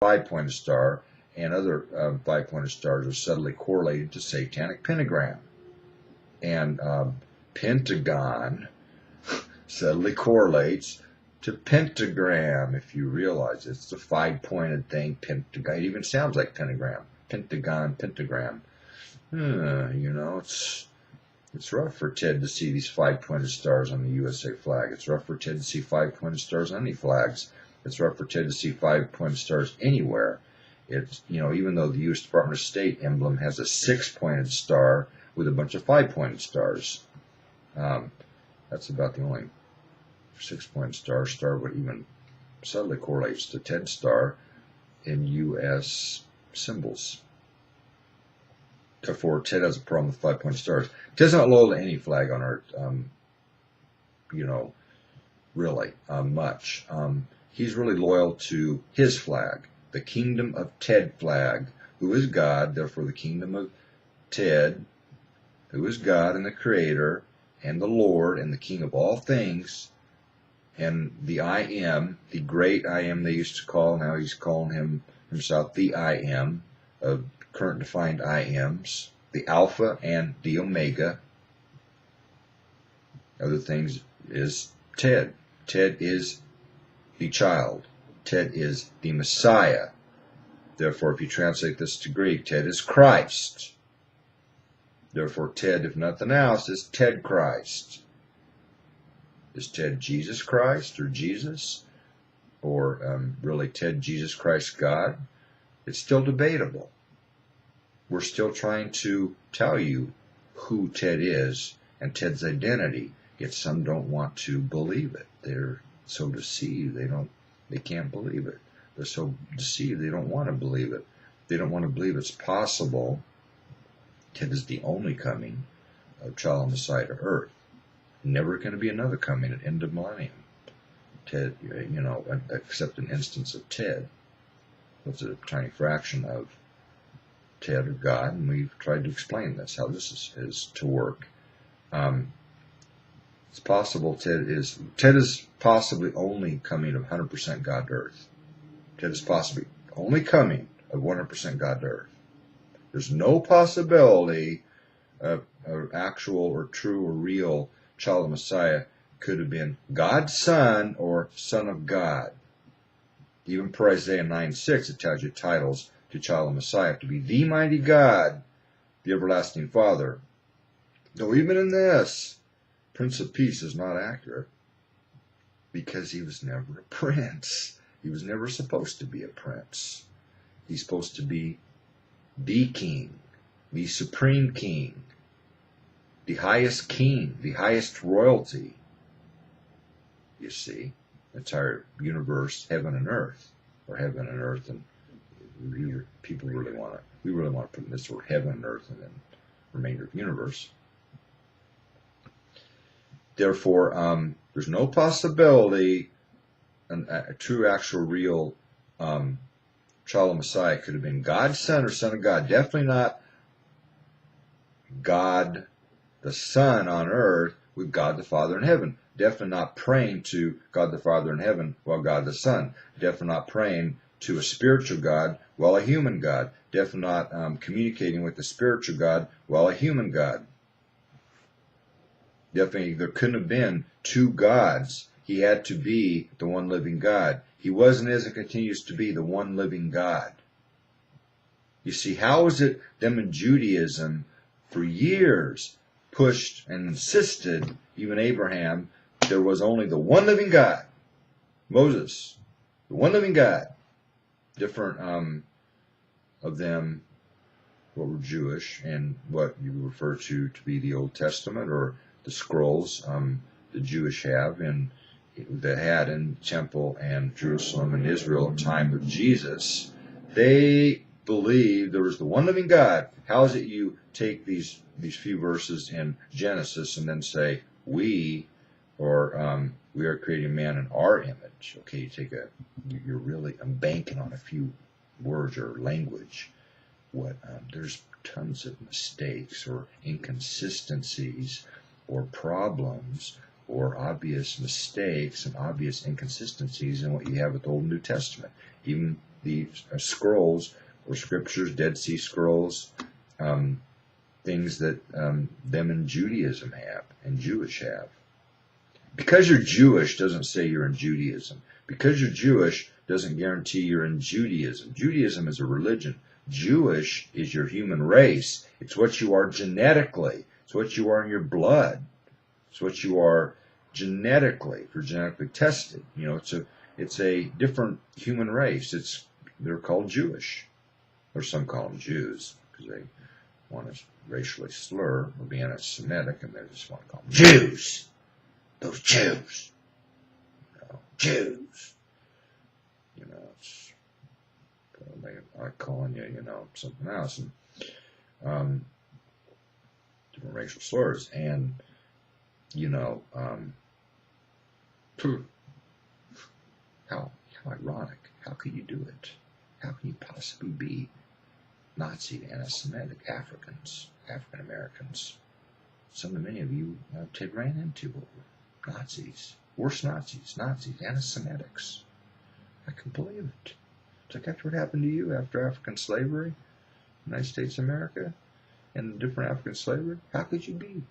5-pointed star, and other 5-pointed stars are subtly correlated to satanic pentagram. And pentagon subtly correlates to pentagram, if you realize it's a 5-pointed thing, pentagon. It even sounds like pentagram. Pentagon, pentagram. You know, it's rough for Ted to see these 5-pointed stars on the USA flag. It's rough for Ted to see 5-pointed stars on any flags. It's rough for Ted to see 5-pointed stars anywhere. It's, you know, even though the U.S. Department of State emblem has a 6-pointed star with a bunch of 5-pointed stars. That's about the only 6-pointed star what even subtly correlates to Ted's star in U.S. symbols. Therefore, Ted has a problem with 5-pointed stars. Ted's not loyal to any flag on Earth, you know, really, much. He's really loyal to his flag, the Kingdom of Ted flag, who is God, therefore the Kingdom of Ted, who is God and the Creator, and the Lord, and the King of all things, and the I Am, the great I Am they used to call, now he's calling himself the I Am, of current defined I Ams, the Alpha and the Omega. Other things is Ted. Ted is the child. Ted is the Messiah. Therefore, if you translate this to Greek, Ted is Christ. Therefore, Ted, if nothing else, is Ted Christ. Is Ted Jesus Christ or Jesus? Or really Ted Jesus Christ God? It's still debatable. We're still trying to tell you who Ted is and Ted's identity, yet some don't want to believe it. They're so deceived they can't believe it. They're so deceived they don't want to believe it. They don't want to believe it's possible Ted is the only coming of Child Messiah to Earth. Never going to be another coming at end of millennium. Ted, you know, except an instance of Ted. It's a tiny fraction of Ted or God, and we've tried to explain this, how this is to work. It's possible Ted is possibly only coming of 100% God to Earth. Ted is possibly only coming of 100% God to Earth. There's no possibility of actual or true or real child of Messiah could have been God's son or son of God. Even per Isaiah 9:6, it tells you titles to child of Messiah to be the mighty God, the everlasting Father. Though even in this, Prince of Peace is not accurate because he was never a prince. He was never supposed to be a prince. He's supposed to be the king, the supreme king, the highest royalty. You see, the entire universe, heaven and earth, or heaven and earth, and people really want to. We really want to put in this word heaven and earth, and then remainder of the universe. Therefore, there's no possibility a true, actual, real child of Messiah could have been God's son or son of God. Definitely not God the Son on earth with God the Father in heaven. Definitely not praying to God the Father in heaven while God the Son. Definitely not praying to a spiritual God while a human God. Definitely not communicating with the spiritual God while a human God. Definitely there couldn't have been two gods. He had to be the one living God. He was and is and continues to be the one living God. You see, how is it them in Judaism for years pushed and insisted, even Abraham, there was only the one living God. Moses, the one living God. Different of them what were Jewish and what you refer to be the Old Testament or the scrolls the Jewish have and that had in Temple and Jerusalem and Israel at the time of Jesus. They believed there was the one living God. How is it you take these few verses in Genesis and then say we are creating man in our image? Okay, you're really banking on a few words or language. There's tons of mistakes or inconsistencies or problems or obvious mistakes and obvious inconsistencies in what you have with the Old and New Testament. Even the scrolls or scriptures, Dead Sea Scrolls, things that them in Judaism have and Jewish have. Because you're Jewish doesn't say you're in Judaism. Because you're Jewish doesn't guarantee you're in Judaism. Judaism is a religion. Jewish is your human race. It's what you are genetically. It's what you are in your blood. It's what you are genetically, if you're genetically tested. You know, it's a different human race. They're called Jewish. Or some call them Jews, because they want to racially slur or be anti-Semitic, and they just want to call them Jews. Those Jews. You know, Jews. You know, it's like calling you, you know, something else. And different racial slurs. And, you know, how ironic. How could you do it? How can you possibly be Nazi, anti-Semitic, African Americans? Many of you, Ted ran into Nazis, worse Nazis, anti-Semitics. I can believe it. It's like after what happened to you after African slavery, United States of America, and different African slavery, how could you be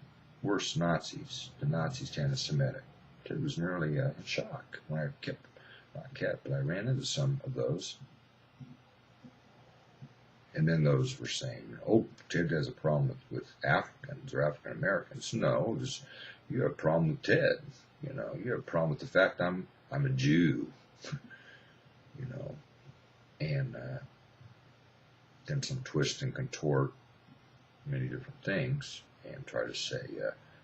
worse Nazis than Nazis to anti-Semitic? Ted was nearly in shock when I ran into some of those. And then those were saying, oh, Ted has a problem with Africans or African Americans. No, you have a problem with Ted. You know, you have a problem with the fact I'm a Jew. You know, and then some twist and contort many different things and try to say,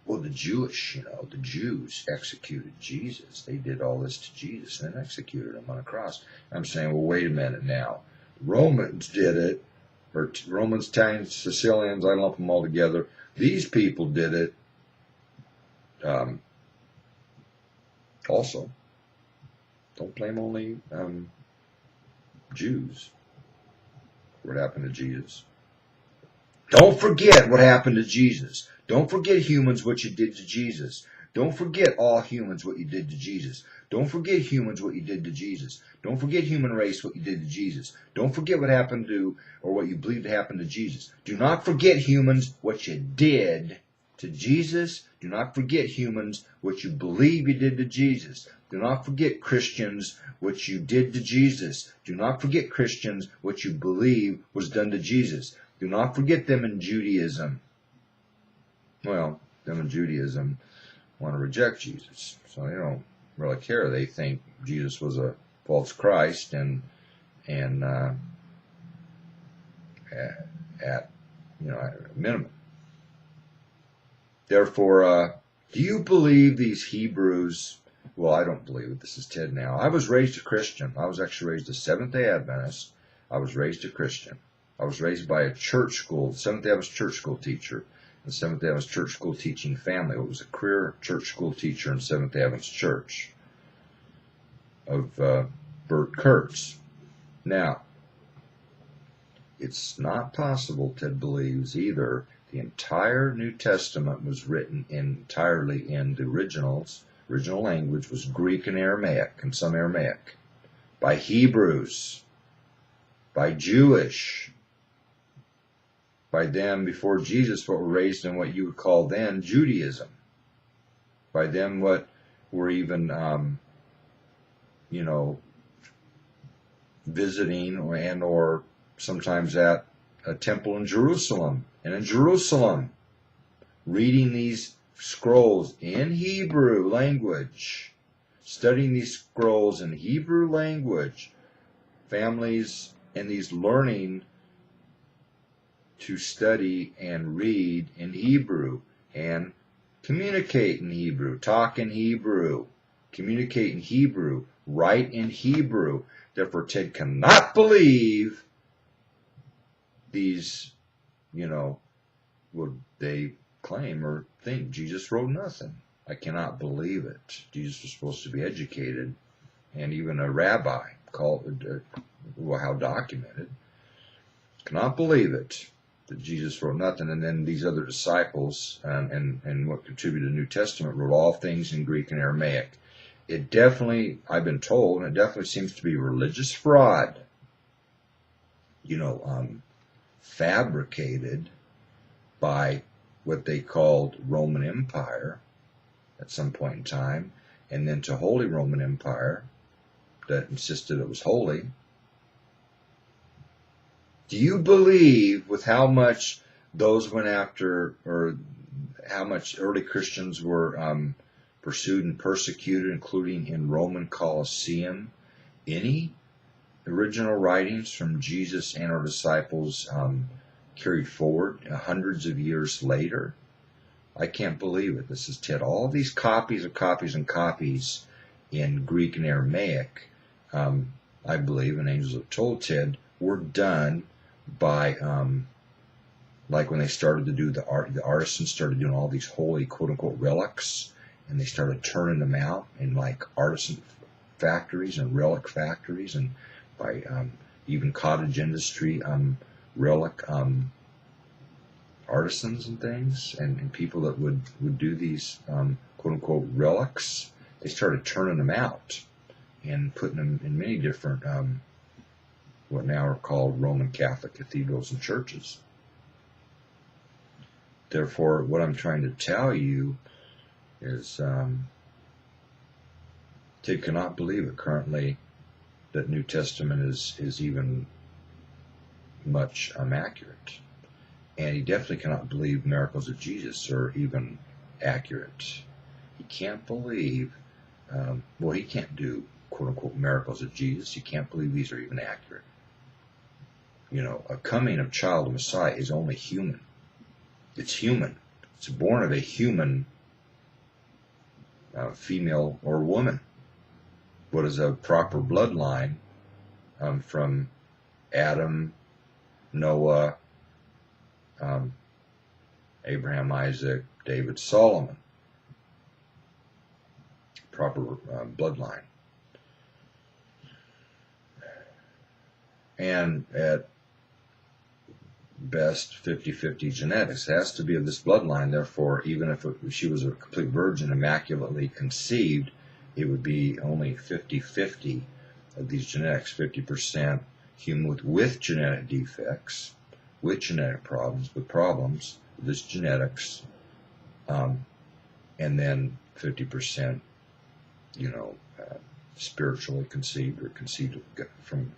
well, the Jewish, you know, the Jews executed Jesus. They did all this to Jesus and then executed him on a cross. I'm saying, well, wait a minute now. Romans did it. Or Romans, Italians, Sicilians, I lump them all together. These people did it also. Don't blame only Jews for what happened to Jesus. Don't forget what happened to Jesus. Don't forget, humans, what you did to Jesus. Don't forget, all humans, what you did to Jesus. Don't forget, humans, what you did to Jesus. Don't forget, human race, what you did to Jesus. Don't forget what happened to, or what you believe happened to Jesus. Do not forget, humans, what you did to Jesus. Do not forget, humans, what you believe you did to Jesus. Do not forget, Christians, what you did to Jesus. Do not forget, Christians, what you believe was done to Jesus. Do not forget them in Judaism. Well, them in Judaism want to reject Jesus, so they don't really care. They think Jesus was a false Christ, and at you know, at a minimum. Therefore, do you believe these Hebrews? Well, I don't believe it. This is Ted now. I was raised a Christian. I was actually raised a Seventh-day Adventist. I was raised a Christian. I was raised by a church school, Seventh-day Adventist church school teacher. The Seventh-day Adventist church school teaching family. It was a career church school teacher in Seventh-day Adventist Church of Bert Kurtz. Now, it's not possible, Ted believes, either the entire New Testament was written entirely in the original language was Greek and Aramaic, and some Aramaic, by Hebrews, by Jewish, by them before Jesus, what were raised in what you would call then Judaism. By them, what were even, you know, visiting or sometimes at a temple in Jerusalem. And in Jerusalem, reading these scrolls in Hebrew language, studying these scrolls in Hebrew language, families and these learning to study and read in Hebrew and communicate in Hebrew, talk in Hebrew, communicate in Hebrew, write in Hebrew. Therefore, Ted cannot believe these, you know, what they claim or think Jesus wrote nothing. I cannot believe it. Jesus was supposed to be educated, and even a rabbi called, well, how documented. Cannot believe it. That Jesus wrote nothing, and then these other disciples and what contributed to the New Testament wrote all things in Greek and Aramaic. It definitely, I've been told, and it definitely seems to be religious fraud. fabricated by what they called Roman Empire at some point in time, and then to Holy Roman Empire that insisted it was holy. Do you believe with how much those went after, or how much early Christians were pursued and persecuted, including in Roman Colosseum, any original writings from Jesus and our disciples carried forward hundreds of years later? I can't believe it. This is Ted. All these copies of copies and copies in Greek and Aramaic, I believe, and Angels Have Told Ted, were done by, like when they started to do the artisans started doing all these holy quote-unquote relics, and they started turning them out in like artisan factories and relic factories, and by even cottage industry relic artisans and things, and people that would do these quote-unquote relics. They started turning them out and putting them in many different what now are called Roman Catholic cathedrals and churches. Therefore, what I'm trying to tell you is Ted cannot believe it currently that New Testament is even much accurate. And he definitely cannot believe miracles of Jesus are even accurate. He can't believe, he can't do quote-unquote miracles of Jesus. He can't believe these are even accurate. A coming of child of Messiah is only human. It's human. It's born of a human female or woman. What is a proper bloodline from Adam, Noah, Abraham, Isaac, David, Solomon. Proper bloodline. And at best 50-50 genetics. It has to be of this bloodline. Therefore, even if she was a complete virgin, immaculately conceived, it would be only 50-50 of these genetics. 50% human with genetic defects, with genetic problems, with this genetics, and then 50%, spiritually conceived or conceived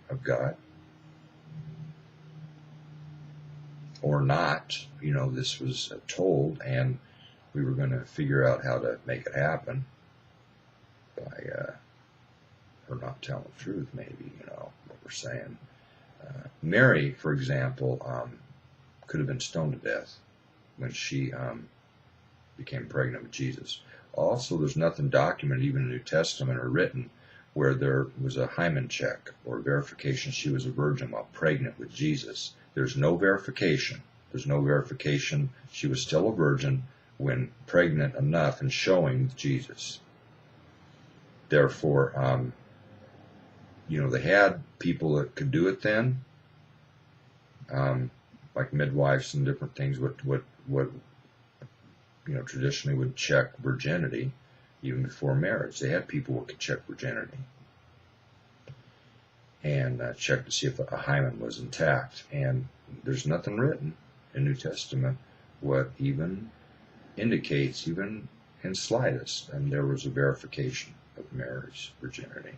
of God. Or not, this was told, and we were going to figure out how to make it happen by her not telling the truth, maybe, what we're saying. Mary, for example, could have been stoned to death when she became pregnant with Jesus. Also, there's nothing documented, even in the New Testament or written, where there was a hymen check or verification she was a virgin while pregnant with Jesus. There's no verification. There's no verification she was still a virgin when pregnant enough and showing with Jesus. Therefore, they had people that could do it then, like midwives and different things. What traditionally would check virginity even before marriage. They had people who could check virginity and check to see if a hymen was intact. And there's nothing written in the New Testament what even indicates, even in slightest, and there was a verification of Mary's virginity.